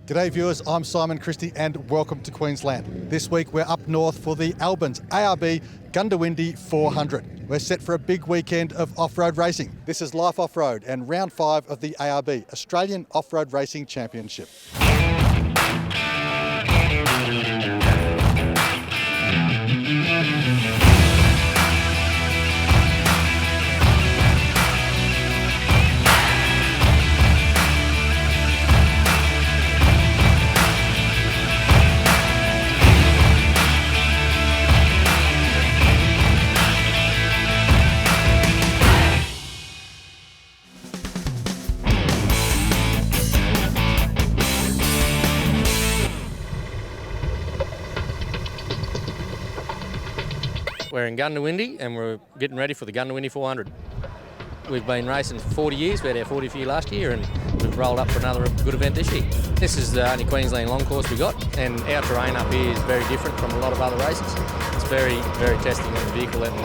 G'day viewers, I'm Simon Christie and welcome to Queensland. This week we're up north for the Albans ARB Goondiwindi 400. We're set for a big weekend of off-road racing. This is Life Off-Road and round 5 of the ARB, Australian Off-Road Racing Championship. We're in Goondiwindi and we're getting ready for the Goondiwindi 400. We've been racing for 40 years, we had our 40th year last year and we've rolled up for another good event this year. This is the only Queensland long course we got and our terrain up here is very different from a lot of other races. It's very, very testing on the vehicle and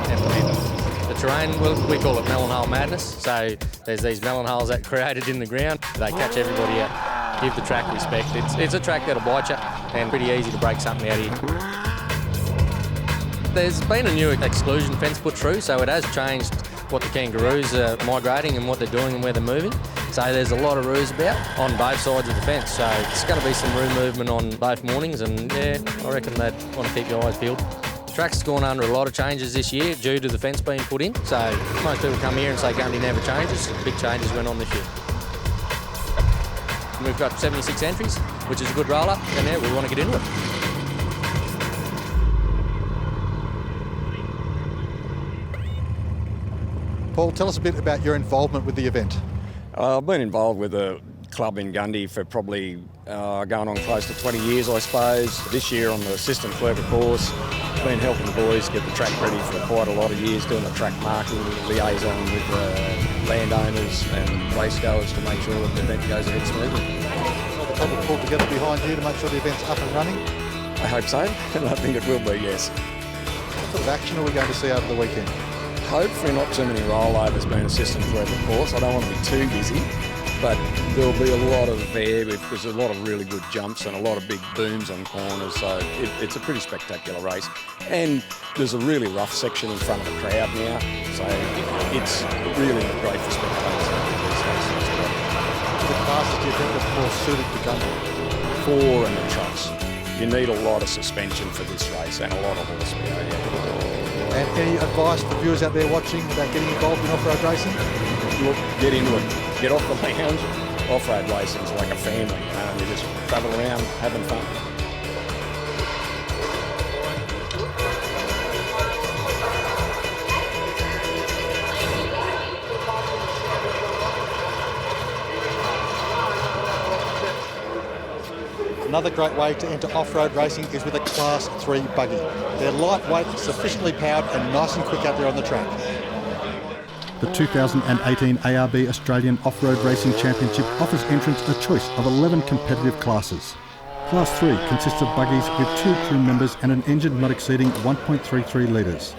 the terrain, we call it melon hole madness. So there's these melon holes that are created in the ground. They catch everybody out, give the track respect. It's a track that'll bite you and pretty easy to break something out here. There's been a new exclusion fence put through, so it has changed what the kangaroos are migrating and what they're doing and where they're moving. So there's a lot of roos about on both sides of the fence. So it's going to be some roo movement on both mornings and yeah, I reckon they'd want to keep your eyes peeled. The track's gone under a lot of changes this year due to the fence being put in. So most people come here and say Gundy never changes. Big changes went on this year. We've got 76 entries, which is a good roll-up, and yeah, we want to get into it. Paul, tell us a bit about your involvement with the event. I've been involved with the club in Gundy for probably going on close to 20 years, I suppose. This year on the assistant clerk course, been helping the boys get the track ready for quite a lot of years, doing the track marking, liaison with landowners and racegoers to make sure that the event goes ahead smoothly. So the club will pull together behind you to make sure the event's up and running? I hope so, and I think it will be, yes. What sort of action are we going to see over the weekend? Hopefully not too many rollovers being assistant clerk course. I don't want to be too busy, but there'll be a lot of there. There's a lot of really good jumps and a lot of big booms on corners, so it's a pretty spectacular race. And there's a really rough section in front of the crowd now, so it's really great for spectators. The classes do you think are more suited to Gundy? 4 and the trucks. You need a lot of suspension for this race and a lot of horsepower. Yeah. And any advice for viewers out there watching about getting involved in off-road racing? Look, get into it. Get off the lounge. Off-road racing is like a family. You just travel around having fun. Another great way to enter off-road racing is with a Class 3 buggy. They're lightweight, sufficiently powered and nice and quick out there on the track. The 2018 ARB Australian Off-Road Racing Championship offers entrants a choice of 11 competitive classes. Class 3 consists of buggies with 2 crew members and an engine not exceeding 1.33 litres.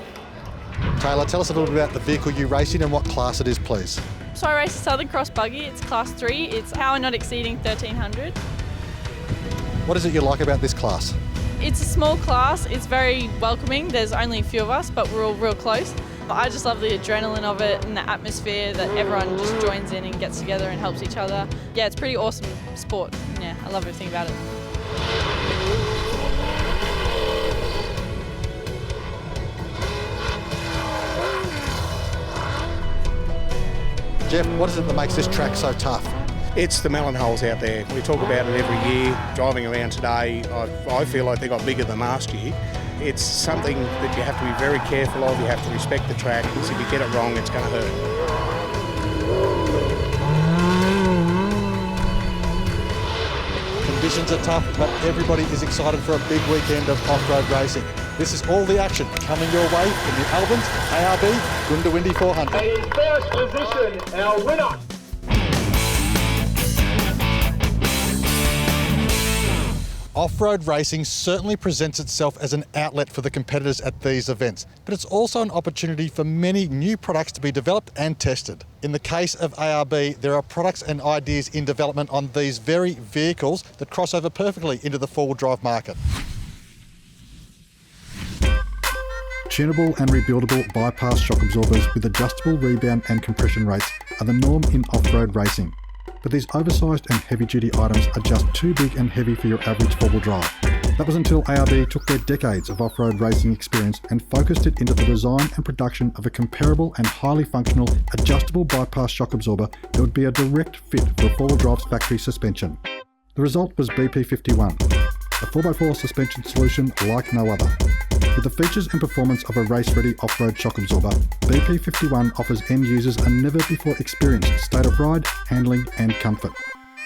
Taylor, tell us a little bit about the vehicle you race in and what class it is, please. So I race a Southern Cross buggy. It's Class 3. It's power not exceeding 1300. What is it you like about this class? It's a small class, it's very welcoming, there's only a few of us but we're all real close. I just love the adrenaline of it and the atmosphere that everyone just joins in and gets together and helps each other. Yeah, it's pretty awesome sport. Yeah, I love everything about it. Jeff, what is it that makes this track so tough? It's the melon holes out there. We talk about it every year. Driving around today, I feel like they got bigger than last year. It's something that you have to be very careful of. You have to respect the track, because if you get it wrong, it's going to hurt. Conditions are tough, but everybody is excited for a big weekend of off-road racing. This is all the action coming your way from the Albans ARB Goondiwindi 400. And in first position, our winner. Off-road racing certainly presents itself as an outlet for the competitors at these events, but it's also an opportunity for many new products to be developed and tested. In the case of ARB, there are products and ideas in development on these very vehicles that cross over perfectly into the four-wheel drive market. Tunable and rebuildable bypass shock absorbers with adjustable rebound and compression rates are the norm in off-road racing. But these oversized and heavy-duty items are just too big and heavy for your average four-wheel drive. That was until ARB took their decades of off-road racing experience and focused it into the design and production of a comparable and highly functional adjustable bypass shock absorber that would be a direct fit for a four-wheel drive's factory suspension. The result was BP51, a 4x4 suspension solution like no other. With the features and performance of a race-ready off-road shock absorber, BP51 offers end users a never-before-experienced state of ride, handling and comfort.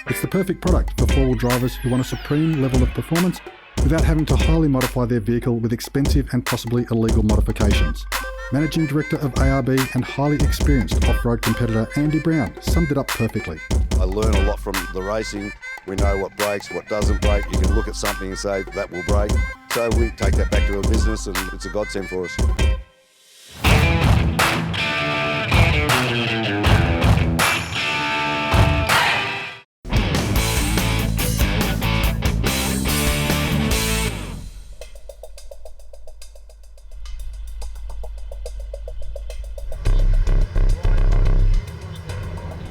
It's the perfect product for four-wheel drivers who want a supreme level of performance without having to highly modify their vehicle with expensive and possibly illegal modifications. Managing Director of ARB and highly experienced off-road competitor Andy Brown summed it up perfectly. I learn a lot from the racing. We know what breaks, what doesn't break. You can look at something and say that will break. So we take that back to our business and it's a godsend for us.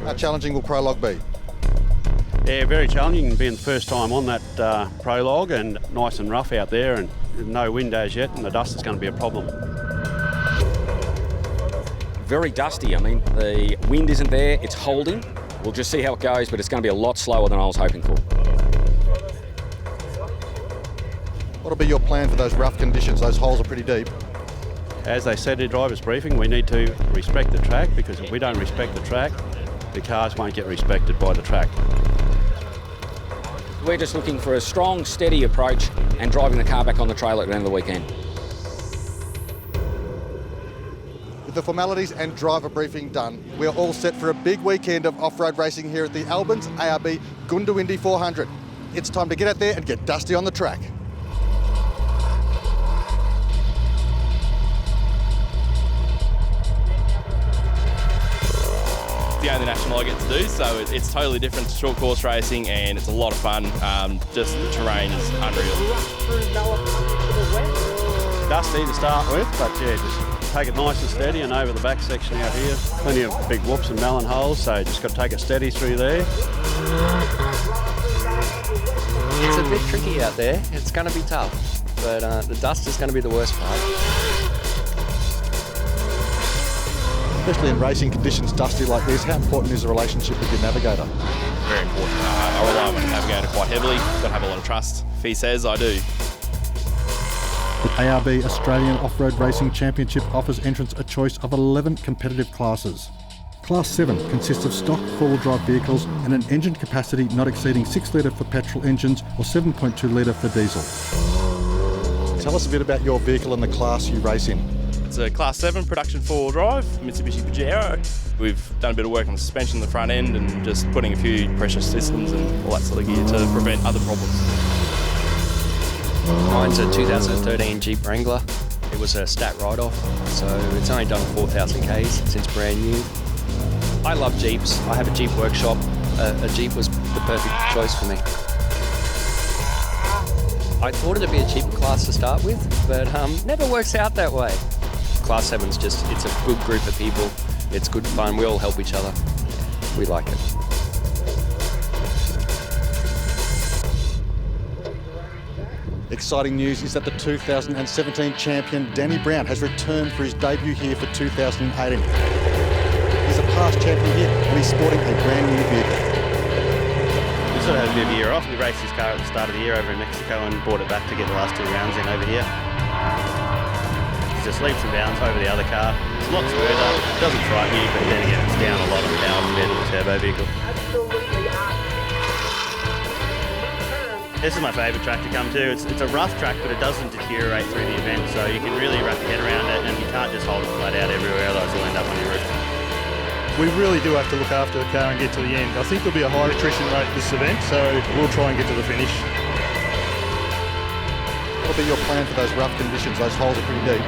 How challenging will Prologue be? Yeah, very challenging being the first time on that prologue and nice and rough out there and no wind as yet and the dust is going to be a problem. Very dusty. I mean, the wind isn't there, it's holding. We'll just see how it goes, but it's going to be a lot slower than I was hoping for. What'll be your plan for those rough conditions? Those holes are pretty deep. As they said in driver's briefing, we need to respect the track because if we don't respect the track, the cars won't get respected by the track. We're just looking for a strong, steady approach and driving the car back on the trailer at the end of the weekend. With the formalities and driver briefing done, we're all set for a big weekend of off-road racing here at the Albans ARB Goondiwindi 400. It's time to get out there and get dusty on the track. The only national I get to do, so it's totally different to short course racing and it's a lot of fun. Just the terrain is unreal. Dusty to start with, but yeah, just take it nice and steady and over the back section out here. Plenty of big whoops and melon holes, so just got to take it steady through there. It's a bit tricky out there. It's going to be tough, but the dust is going to be the worst part. Especially in racing conditions dusty like this, how important is the relationship with your navigator? Very important. I rely on my navigator quite heavily. Got to have a lot of trust. If he says, I do. The ARB Australian Off-Road Racing Championship offers entrants a choice of 11 competitive classes. Class 7 consists of stock four-wheel drive vehicles and an engine capacity not exceeding 6 litre for petrol engines or 7.2 litre for diesel. Tell us a bit about your vehicle and the class you race in. It's a Class 7 production four-wheel drive, Mitsubishi Pajero. We've done a bit of work on the suspension in the front end and just putting a few pressure systems and all that sort of gear to prevent other problems. Mine's a 2013 Jeep Wrangler. It was a stat write-off, so it's only done 4,000 Ks since brand new. I love Jeeps. I have a Jeep workshop. A Jeep was the perfect choice for me. I thought it'd be a cheaper class to start with, but never works out that way. Class 7's just, it's a good group of people. It's good fun. We all help each other. We like it. Exciting news is that the 2017 champion Danny Brown has returned for his debut here for 2018. He's a past champion here and he's sporting a brand new vehicle. We sort of had a bit of a year off. We raced his car at the start of the year over in Mexico and brought it back to get the last 2 rounds in over here. Just leaps and bounds over the other car. It's a lot smoother. It doesn't frighten you, but then again, it's down a lot on power compared to the turbo vehicle. This is my favourite track to come to. It's a rough track, but it doesn't deteriorate through the event, so you can really wrap your head around it, and you can't just hold it flat out everywhere, otherwise you'll end up on your roof. We really do have to look after the car and get to the end. I think there'll be a high attrition rate this event, so we'll try and get to the finish. What'll be your plan for those rough conditions? Those holes are pretty deep.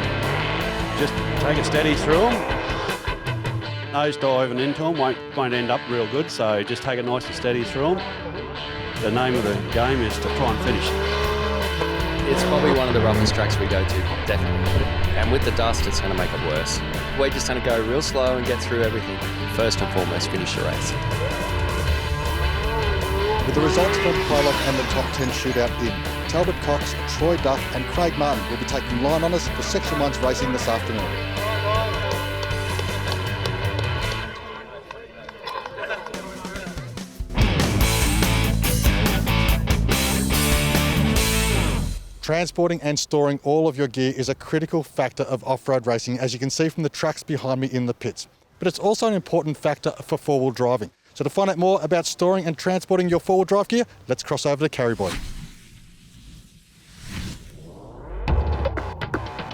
Just take it steady through them. Nose diving into them won't end up real good, so just take it nice and steady through them. The name of the game is to try and finish. It's probably one of the roughest tracks we go to, definitely. And with the dust, it's going to make it worse. We're just going to go real slow and get through everything. First and foremost, finish the race. With the results from the prologue and the top 10 shootout in, Talbot Cox, Troy Duff and Craig Martin will be taking line honours for Section 1's racing this afternoon. Transporting and storing all of your gear is a critical factor of off-road racing, as you can see from the trucks behind me in the pits. But it's also an important factor for four-wheel driving. So to find out more about storing and transporting your four-wheel drive gear, let's cross over to Carryboy.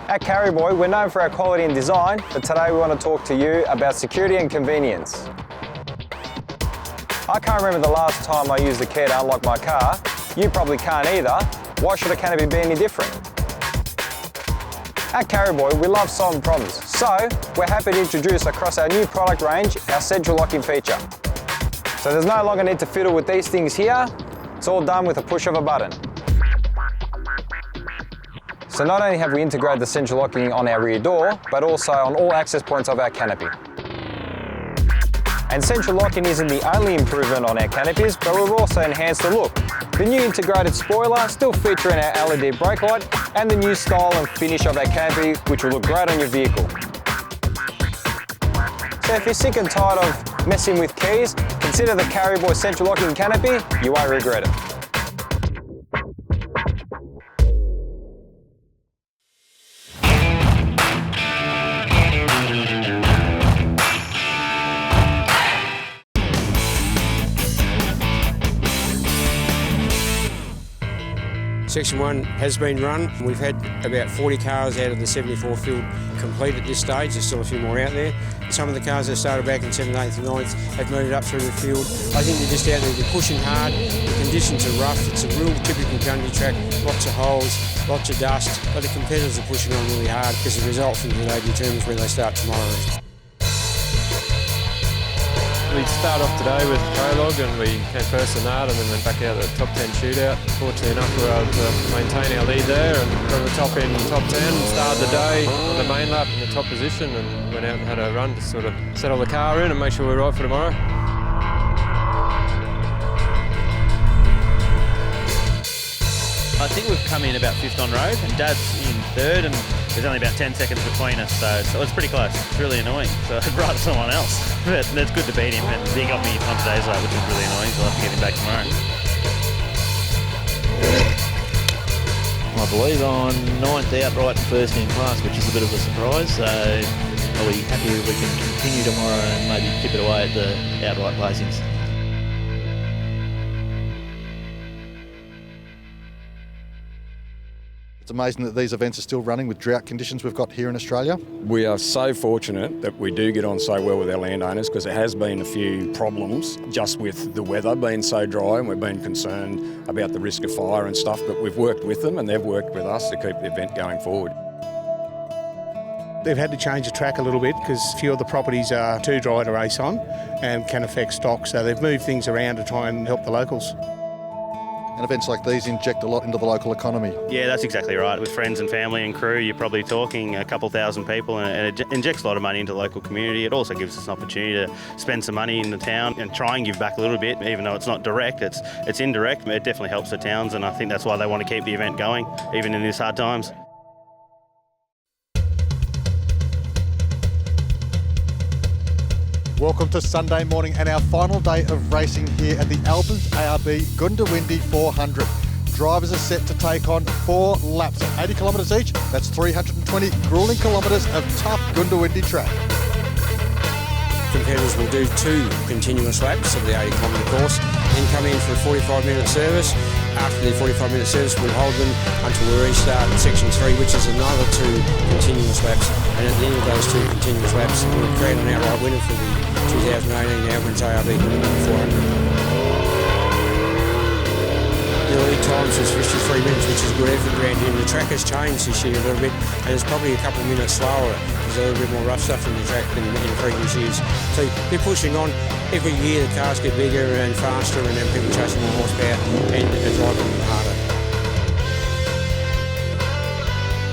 At Carryboy, we're known for our quality and design, but today we want to talk to you about security and convenience. I can't remember the last time I used a key to unlock my car. You probably can't either. Why should a canopy be any different? At Carryboy, we love solving problems, so we're happy to introduce across our new product range our central locking feature. So there's no longer need to fiddle with these things here, it's all done with a push of a button. So not only have we integrated the central locking on our rear door, but also on all access points of our canopy. And central locking isn't the only improvement on our canopies, but we've also enhanced the look. The new integrated spoiler still featuring our LED brake light, and the new style and finish of our canopy, which will look great on your vehicle. So if you're sick and tired of messing with keys, consider the Carryboy central locking canopy. You won't regret it. Section 1 has been run. We've had about 40 cars out of the 74 field complete at this stage. There's still a few more out there. Some of the cars that started back in 7th, 8th and 9th have moved up through the field. I think they're just out there, they're pushing hard. The conditions are rough. It's a real typical country track, lots of holes, lots of dust, but the competitors are pushing on really hard because the result from today determines where they start tomorrow. We started off today with prologue and we came first in that and then went back out at the top 10 shootout. Fortunately enough we were able to maintain our lead there and got the top 10, started the day on the main lap in the top position and went out and had a run to sort of settle the car in and make sure we're right for tomorrow. I think we've come in about 5th on road and Dad's in 3rd and there's only about 10 seconds between us, so it's pretty close. It's really annoying, so I'd rather someone else. But it's good to beat him, and he got me on today's lap, which is really annoying, so I'll have to get him back tomorrow. I believe I'm 9th outright and 1st in class, which is a bit of a surprise, so I'll be happy if we can continue tomorrow and maybe tip it away at the outright placings. It's amazing that these events are still running with drought conditions we've got here in Australia. We are so fortunate that we do get on so well with our landowners because there has been a few problems just with the weather being so dry and we've been concerned about the risk of fire and stuff, but we've worked with them and they've worked with us to keep the event going forward. They've had to change the track a little bit because a few of the properties are too dry to race on and can affect stock, so they've moved things around to try and help the locals. And events like these inject a lot into the local economy. Yeah, that's exactly right. With friends and family and crew, you're probably talking a couple thousand people and it injects a lot of money into the local community. It also gives us an opportunity to spend some money in the town and try and give back a little bit, even though it's not direct, it's indirect. It definitely helps the towns and I think that's why they want to keep the event going, even in these hard times. Welcome to Sunday morning and our final day of racing here at the Albans ARB Goondiwindi 400. Drivers are set to take on 4 laps of 80 kilometres each. That's 320 gruelling kilometres of tough Goondiwindi track. Competitors will do 2 continuous laps of the 80 kilometre course, then come in for a 45-minute service. After the 45-minute service, we'll hold them until we restart in Section 3, which is another 2 continuous laps. And at the end of those 2 continuous laps, we'll create an outright winner for the 2018 Albans ARB Goondiwindi 400. There lead times was 53 minutes, which is a good effort around here. And the track has changed this year a little bit, and it's probably a couple of minutes slower. There's a little bit more rough stuff in the track than in previous years. So they're pushing on. Every year the cars get bigger and faster, and then people chasing more horsepower and driving them harder.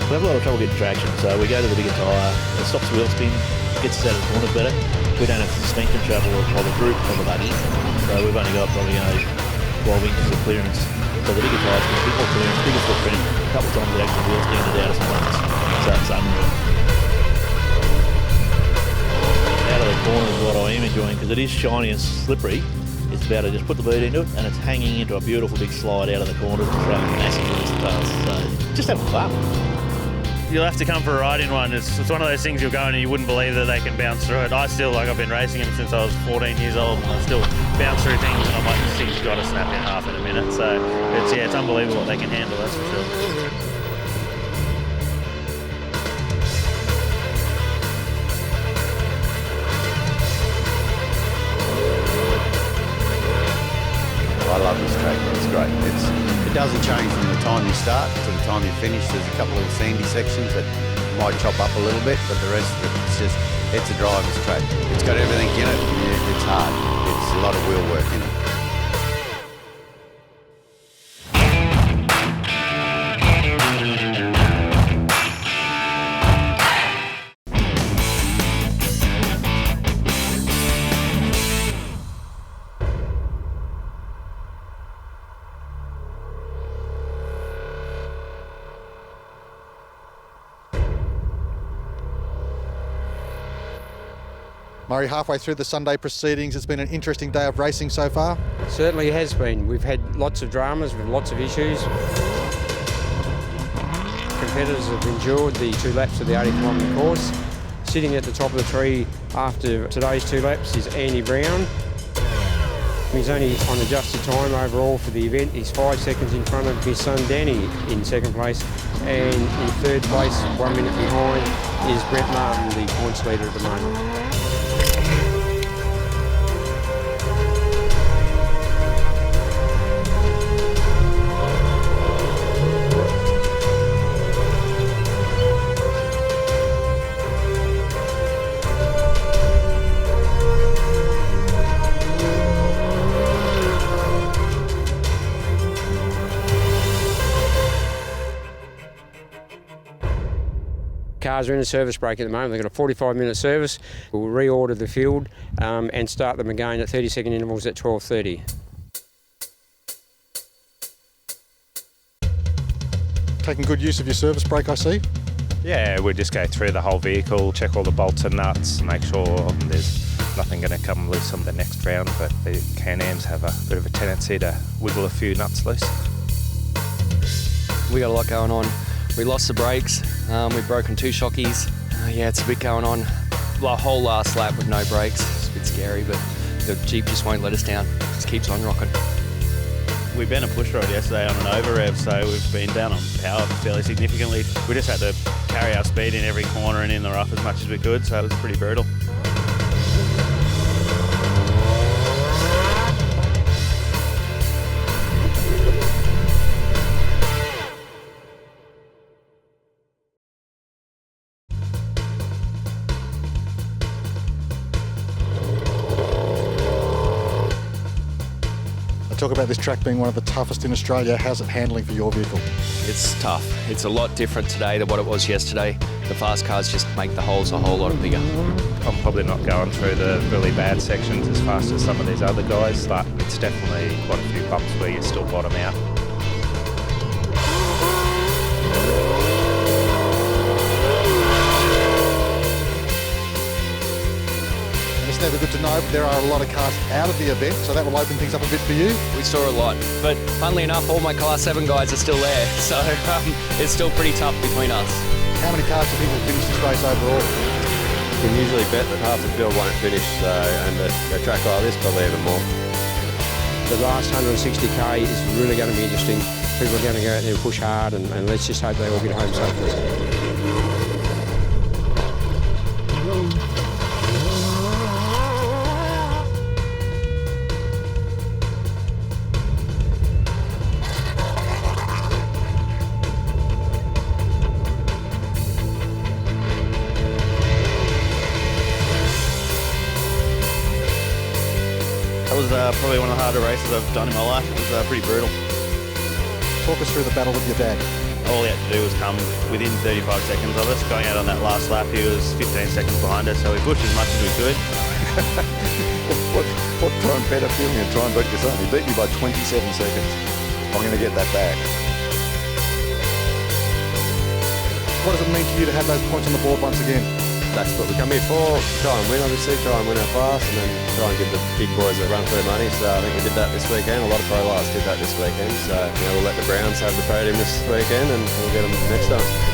We have a lot of trouble getting traction, so we go to the bigger tyre. It stops the wheel spin, gets us out of the corners better. We don't have suspension travel or the group of the buggy, so we've only got probably 12 inches of clearance. So the bigger tyres get a bit more clearance, bigger footprint. A couple of times it actually wheel standard out of some runs. So it's unreal. Out of the corner is what I am enjoying, because it is shiny and slippery. It's about to just put the boot into it, and it's hanging into a beautiful big slide out of the corner and throwing massive wheels past. So just having fun. You'll have to come for a ride in one. It's one of those things you'll go in and you wouldn't believe that they can bounce through it. I still, I've been racing them since I was 14 years old, and I still bounce through things and I'm like, this thing's got to snap in half in a minute. So it's unbelievable what they can handle, that's for sure. I love this track, it's great. It doesn't change from the time you start to the time you finish. There's a couple of sandy sections that might chop up a little bit, but the rest of it, it's a driver's track. It's got everything in it. It's hard. It's a lot of wheel work in it. Murray, halfway through the Sunday proceedings, it's been an interesting day of racing so far. Certainly has been. We've had lots of dramas, with lots of issues. Competitors have endured the 2 laps of the 80-kilometre course. Sitting at the top of the tree after today's 2 laps is Andy Brown. He's only on adjusted time overall for the event. He's 5 seconds in front of his son Danny in 2nd place. And in 3rd place, 1 minute behind, is Brett Martin, the points leader at the moment. Cars are in a service break at the moment. They've got a 45-minute service. We'll reorder the field and start them again at 30-second intervals at 12:30. Taking good use of your service break, I see. Yeah, we just go through the whole vehicle, check all the bolts and nuts, make sure there's nothing going to come loose on the next round, but the Can-Ams have a bit of a tendency to wiggle a few nuts loose. We got a lot going on. We lost the brakes, we've broken 2 shockies. Yeah, it's a bit going on. The whole last lap with no brakes. It's a bit scary, but the Jeep just won't let us down. Just keeps on rocking. We bent a push rod yesterday on an over rev, so we've been down on power fairly significantly. We just had to carry our speed in every corner and in the rough as much as we could, so it was pretty brutal. Talk about this track being one of the toughest in Australia. How's it handling for your vehicle? It's tough. It's a lot different today than what it was yesterday. The fast cars just make the holes a whole lot bigger. I'm probably not going through the really bad sections as fast as some of these other guys, but it's definitely quite a few bumps where you still bottom out. It's never good to know, but there are a lot of cars out of the event, so that will open things up a bit for you. We saw a lot, but funnily enough, all my Class 7 guys are still there, so it's still pretty tough between us. How many cars do you think will finish this race overall? You can usually bet that half the field won't finish, and a track like this probably even more. The last 160k is really going to be interesting. People are going to go out there and push hard, and let's just hope they all get home safely. Probably one of the harder races I've done in my life. It was pretty brutal. Talk us through the battle with your dad. All he had to do was come within 35 seconds of us. Going out on that last lap, he was 15 seconds behind us, so we pushed as much as we could. What time better feeling and try and beat your son? He beat me by 27 seconds. I'm going to get that back. What does it mean to you to have those points on the board once again? That's what we come here for. Try and win, obviously. Try and win our class, and then try and give the big boys a run for their money. So I think we did that this weekend. A lot of pro lights did that this weekend. So we'll let the Browns have the podium this weekend, and we'll get them next time.